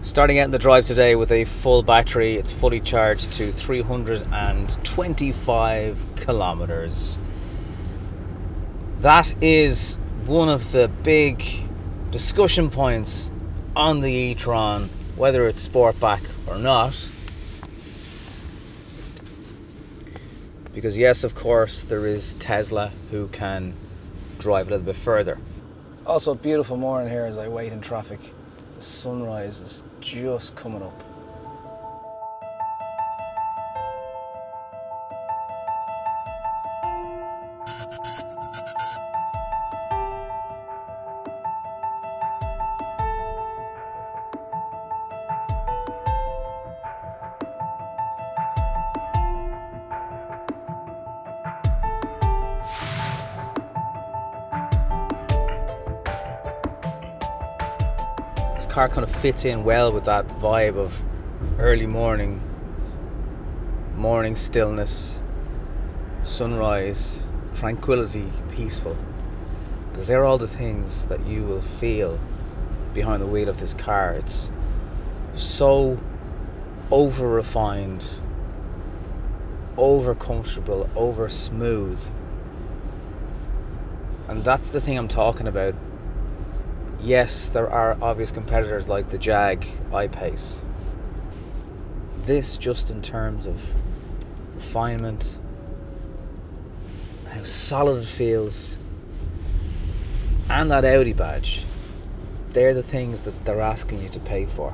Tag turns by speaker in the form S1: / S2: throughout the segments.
S1: Starting out in the drive today with a full battery. It's fully charged to 325 kilometers. That is one of the big discussion points on the e-tron, whether it's Sportback or not. Because yes, of course, there is Tesla who can drive a little bit further. It's also a beautiful morning here as I wait in traffic. The sunrise is just coming up. This car kind of fits in well with that vibe of early morning stillness, sunrise, tranquility, peaceful. Because they're all the things that you will feel behind the wheel of this car. It's so over refined, over comfortable, over smooth. And that's the thing I'm talking about. Yes, there are obvious competitors like the Jag I-Pace. This, just in terms of refinement, how solid it feels, and that Audi badge, they're the things that they're asking you to pay for.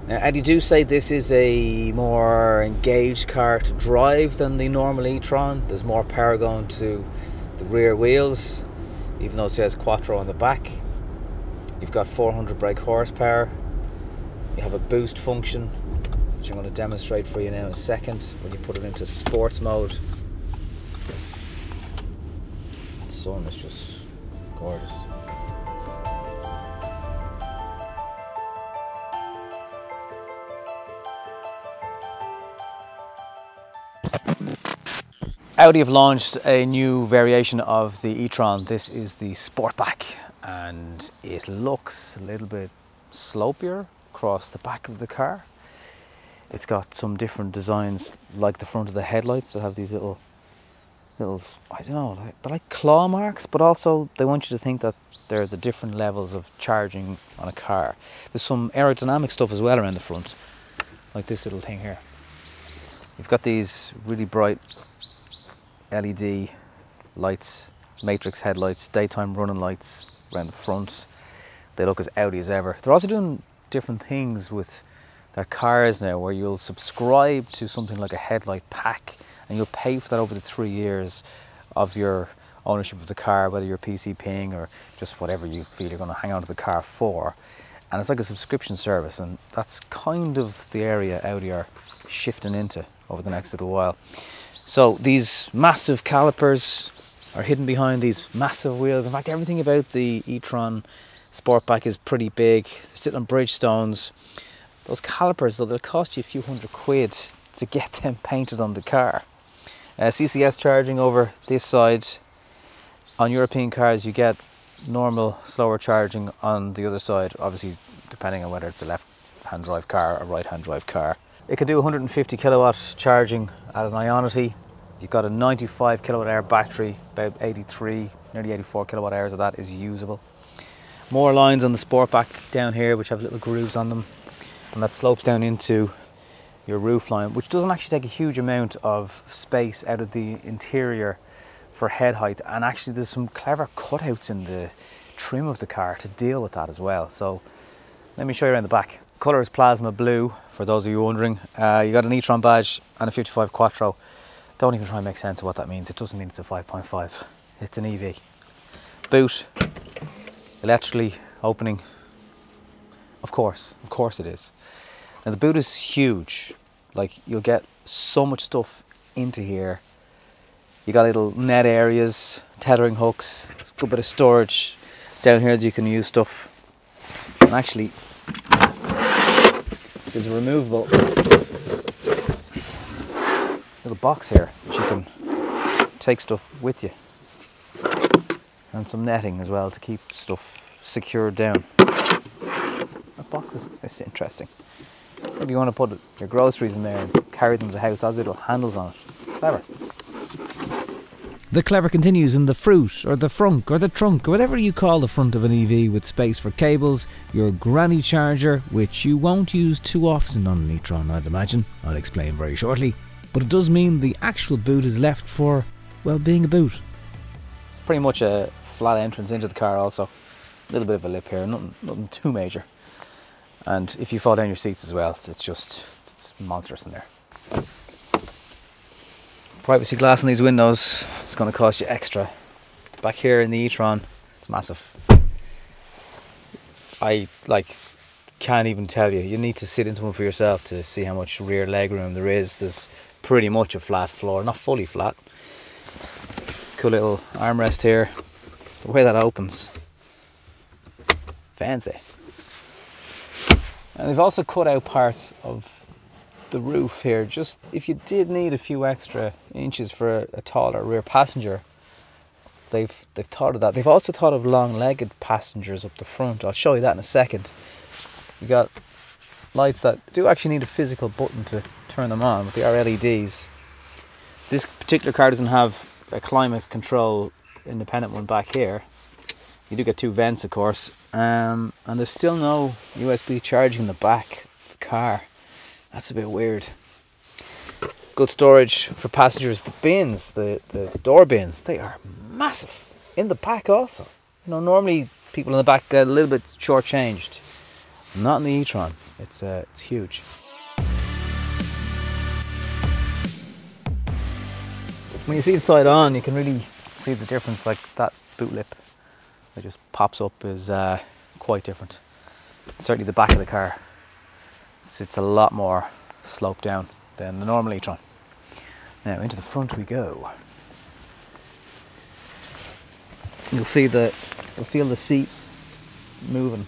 S1: Now, and you do say this is a more engaged car to drive than the normal e-tron. There's more power going to the rear wheels, even though it says Quattro on the back. You've got 400 brake horsepower. You have a boost function, which I'm going to demonstrate for you now in a second when you put it into sports mode. That sun is just gorgeous. Audi have launched a new variation of the e-tron. This is the Sportback, and it looks a little bit slopier across the back of the car. It's got some different designs, like the front of the headlights that have these little, I don't know, they're like claw marks, but also they want you to think that they're the different levels of charging on a car. There's some aerodynamic stuff as well around the front, like this little thing here. You've got these really bright LED lights, matrix headlights, daytime running lights around the front. They look as Audi as ever. They're also doing different things with their cars now, where you'll subscribe to something like a headlight pack and you'll pay for that over the 3 years of your ownership of the car, whether you're PCPing or just whatever you feel you're going to hang on to the car for. And it's like a subscription service, and that's kind of the area Audi are shifting into over the next little while. So these massive calipers are hidden behind these massive wheels. In fact, everything about the e-tron Sportback is pretty big. They're sitting on Bridgestones. Those calipers, though, they'll cost you a few £100 to get them painted on the car. CCS charging over this side. On European cars, you get normal, slower charging on the other side, obviously depending on whether it's a left-hand drive car or right-hand drive car. It can do 150 kilowatt charging at an Ionity. You've got a 95 kilowatt hour battery, about 83, nearly 84 kilowatt hours of that is usable. More lines on the Sportback down here, which have little grooves on them, and that slopes down into your roof line, which doesn't actually take a huge amount of space out of the interior for head height. And actually there's some clever cutouts in the trim of the car to deal with that as well. So let me show you around the back. Colour is plasma blue, for those of you wondering. You got an e-tron badge and a 55 Quattro. Don't even try and make sense of what that means. It doesn't mean it's a 5.5. It's an EV. Boot, electrically opening. Of course it is. Now the boot is huge. Like, you'll get so much stuff into here. You got little net areas, tethering hooks, a good bit of storage down here that you can use stuff. And actually, there's a removable little box here which you can take stuff with you, and some netting as well to keep stuff secured down. boxes. It's interesting. Maybe you want to put your groceries in there and carry them to the house as little handles on it. Clever.
S2: The clever continues in the fruit, or the frunk, or the trunk, or whatever you call the front of an EV, with space for cables, your granny charger, which you won't use too often on an eTron, I'd imagine. I'll explain very shortly. But it does mean the actual boot is left for, well, being a boot.
S1: It's pretty much a flat entrance into the car also. A little bit of a lip here, nothing too major. And if you fall down your seats as well, it's monstrous in there. Privacy glass on these windows is going to cost you extra. Back here in the eTron, it's massive. I can't even tell you. You need to sit into one for yourself to see how much rear leg room there is. There's pretty much a flat floor, not fully flat. Cool little armrest here. The way that opens, fancy. And they've also cut out parts of the roof here, just if you did need a few extra inches for a taller rear passenger. They've thought of that. They've also thought of long-legged passengers up the front. I'll show you that in a second. You got lights that do actually need a physical button to turn them on, but they are LEDs. This particular car doesn't have a climate control independent one back here. You do get two vents, of course, and there's still no USB charging in the back of the car. That's a bit weird. Good storage for passengers. The bins, the door bins, they are massive. In the back also. You know, normally people in the back get a little bit shortchanged. Not in the eTron. It's huge. When you see it side on, you can really see the difference. Like that boot lip that just pops up is quite different. Certainly the back of the car. It's a lot more sloped down than the normal eTron. Now into the front we go. You'll feel the seat moving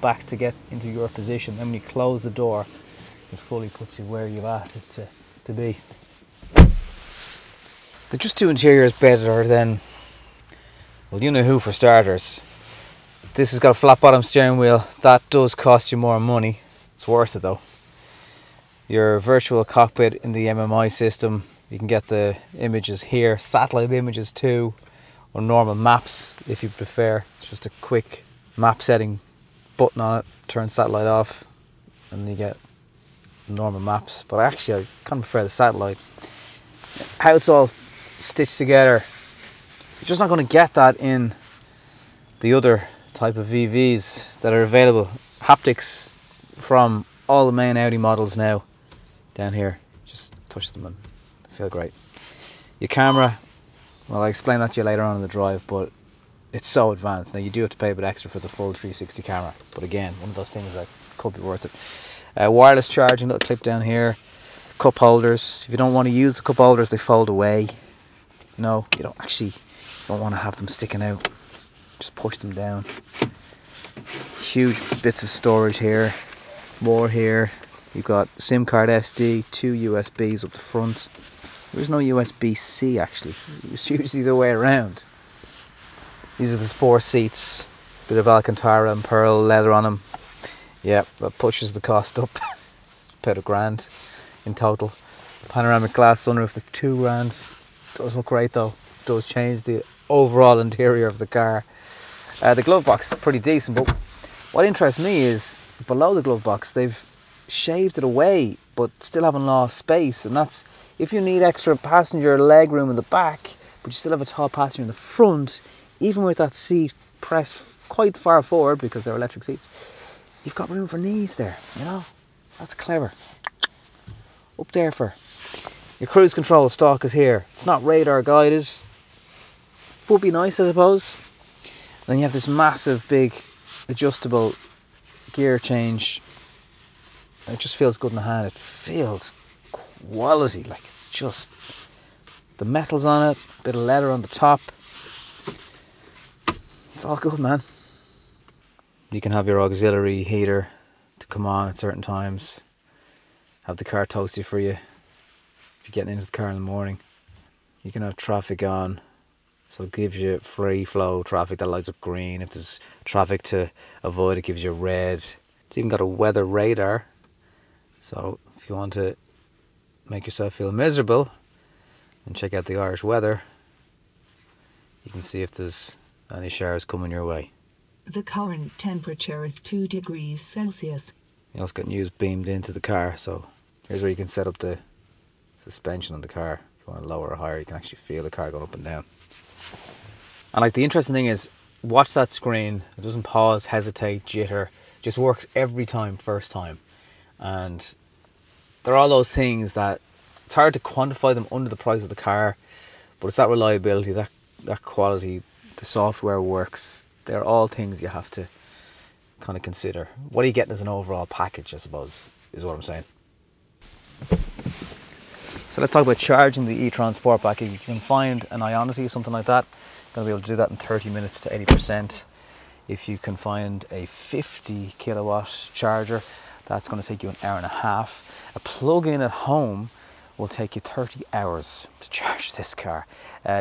S1: back to get into your position. Then when you close the door, it fully puts you where you've asked it to be. They're just two interiors better than, well, you know who for starters. This has got a flat bottom steering wheel. That does cost you more money. It's worth it though. Your virtual cockpit in the MMI system, you can get the images here, satellite images too, or normal maps if you prefer. It's just a quick map setting button on it, turn satellite off, and you get normal maps. But actually I kind of prefer the satellite. How it's all stitched together, you're just not going to get that in the other type of EVs that are available. Haptics from all the main Audi models now down here. Just touch them and they feel great. Your camera, well, I'll explain that to you later on in the drive, but it's so advanced. Now you do have to pay a bit extra for the full 360 camera, but again, one of those things that could be worth it. Wireless charging, little clip down here. Cup holders. If you don't want to use the cup holders, they fold away. No, you don't want to have them sticking out. Just push them down. Huge bits of storage here. More here. You've got SIM card SD, two USBs up the front. There's no USB-C actually. It's usually the way around. These are the sport seats. Bit of Alcantara and pearl leather on them. Yeah, that pushes the cost up. About £1,000 in total. Panoramic glass sunroof, that's £2,000. Does look great though. Does change the overall interior of the car. The glove box is pretty decent, but what interests me is below the glove box they've shaved it away but still haven't lost space, and that's if you need extra passenger leg room in the back but you still have a tall passenger in the front, even with that seat pressed quite far forward because they're electric seats, you've got room for knees there, you know. That's clever. Up there for your cruise control stalk is here. It's not radar guided. Would be nice, I suppose. Then you have this massive big adjustable gear change. It just feels good in the hand. It feels quality, like it's just the metals on it, bit of leather on the top. It's all good, man. You can have your auxiliary heater to come on at certain times. Have the car toasty for you if you're getting into the car in the morning. You can have traffic on, so it gives you free flow traffic that lights up green. If there's traffic to avoid, it gives you red. It's even got a weather radar, so if you want to make yourself feel miserable and check out the Irish weather, you can see if there's any showers coming your way.
S3: The current temperature is 2 degrees Celsius.
S1: You also got news beamed into the car, so here's where you can set up the suspension on the car. If you want to lower or higher, you can actually feel the car going up and down. And like, the interesting thing is, watch that screen. It doesn't pause, hesitate, jitter. It just works every time, first time. And they're all those things that it's hard to quantify them under the price of the car, but it's that reliability, that quality, the software works. They're all things you have to kind of consider. What are you getting as an overall package, I suppose, is what I'm saying. So let's talk about charging the eTron Sportback. If you can find an Ionity, something like that, you're going to be able to do that in 30 minutes to 80%. If you can find a 50 kilowatt charger, that's going to take you an hour and a half. A plug-in at home will take you 30 hours to charge this car.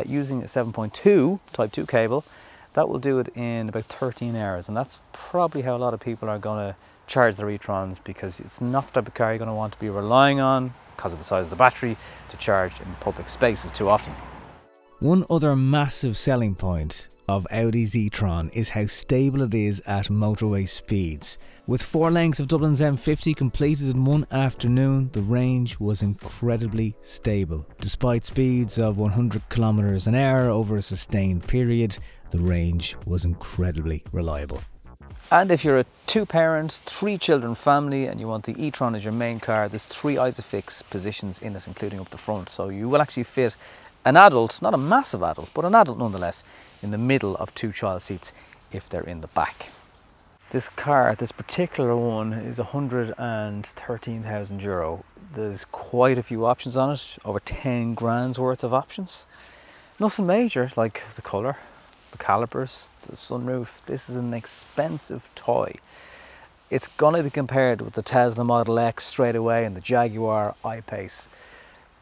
S1: Using a 7.2 Type 2 cable, that will do it in about 13 hours. And that's probably how a lot of people are going to charge their eTrons, because it's not the type of car you're going to want to be relying on, because of the size of the battery, to charge in public spaces too often.
S2: One other massive selling point of Audi's eTron is how stable it is at motorway speeds. With 4 lengths of Dublin's M50 completed in one afternoon, the range was incredibly stable. Despite speeds of 100 kilometers an hour over a sustained period, the range was incredibly reliable.
S1: And if you're a 2-parent, 3-children family and you want the eTron as your main car, there's 3 ISOFIX positions in it, including up the front. So you will actually fit an adult, not a massive adult, but an adult nonetheless, in the middle of 2 child seats if they're in the back. This car, this particular one, is €113,000. There's quite a few options on it, over 10 grand's worth of options. Nothing major, like the colour, the calipers, the sunroof. This is an expensive toy. It's going to be compared with the Tesla Model X straight away and the Jaguar I-Pace.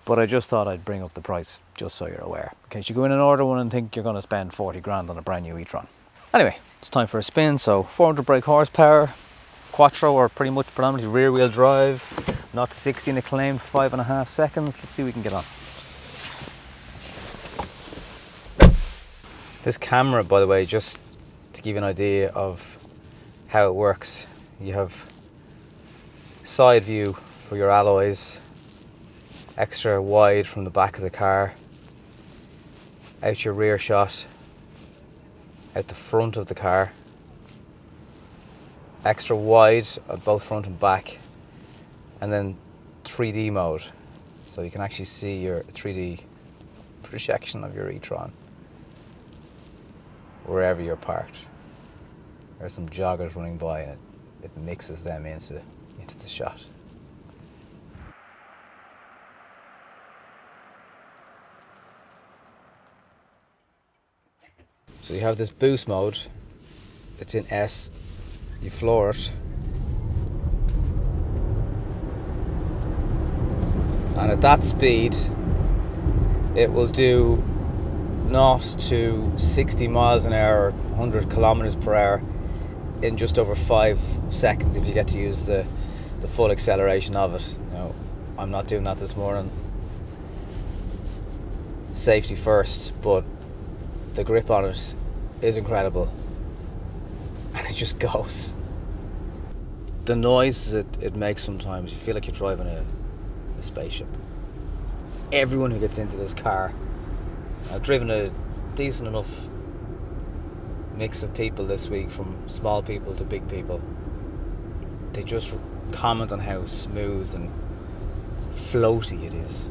S1: But I just thought I'd bring up the price just so you're aware, in case you go in and order one and think you're going to spend 40 grand on a brand new eTron. Anyway, it's time for a spin. So 400 brake horsepower, quattro, or pretty much predominantly rear wheel drive, 0 to 60 in a claimed 5.5 seconds. Let's see what we can get on. This camera, by the way, just to give you an idea of how it works, you have side view for your alloys, extra wide from the back of the car, out your rear shot, out the front of the car, extra wide at both front and back, and then 3D mode, so you can actually see your 3D projection of your eTron wherever you're parked. There's some joggers running by and it mixes them into the shot. So you have this boost mode, it's in S, you floor it, and at that speed it will do 0 to 60 miles an hour, 100 kilometers per hour in just over 5 seconds if you get to use the full acceleration of it. You know, I'm not doing that this morning. Safety first, but the grip on it is incredible and it just goes. The noise it makes sometimes, you feel like you're driving a spaceship. Everyone who gets into this car, I've driven a decent enough mix of people this week, from small people to big people, they just comment on how smooth and floaty it is.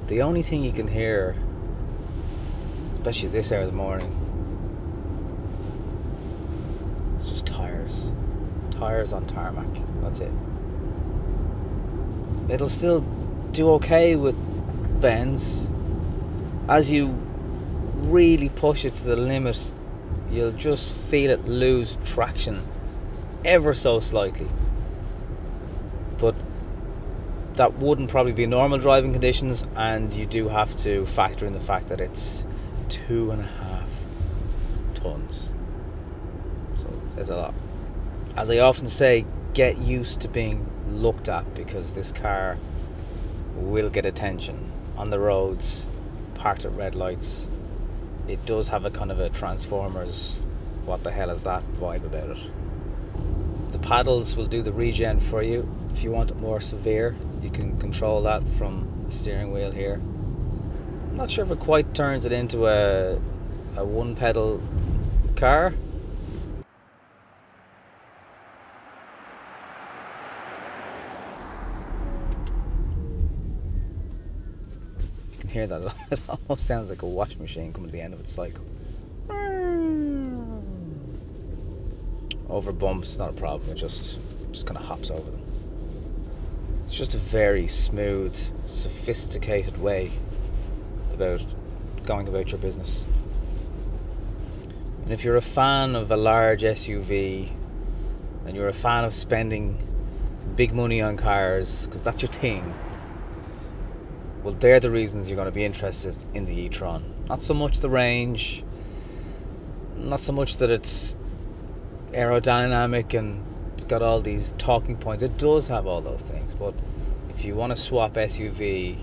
S1: The only thing you can hear, especially at this hour of the morning, it's just tires on tarmac. That's it. It'll still do okay with bends. As you really push it to the limit, you'll just feel it lose traction ever so slightly, but that wouldn't probably be normal driving conditions, and you do have to factor in the fact that it's 2.5 tons, so there's a lot. As I often say, get used to being looked at, because this car will get attention on the roads, parked at red lights. It does have a kind of a Transformers, what the hell is that vibe about it. The paddles will do the regen for you. If you want it more severe, you can control that from the steering wheel here. I'm not sure if it quite turns it into a one pedal car. You can hear that. It almost sounds like a washing machine coming to the end of its cycle. Over bumps, not a problem. It just kind of hops over them. It's just a very smooth, sophisticated way about going about your business. And if you're a fan of a large SUV and you're a fan of spending big money on cars, because that's your thing, well, they're the reasons you're going to be interested in the eTron. Not so much the range, not so much that it's aerodynamic and it's got all these talking points. It does have all those things, but if you want to swap SUV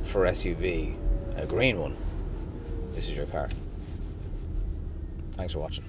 S1: for SUV, a green one, this is your car. Thanks for watching.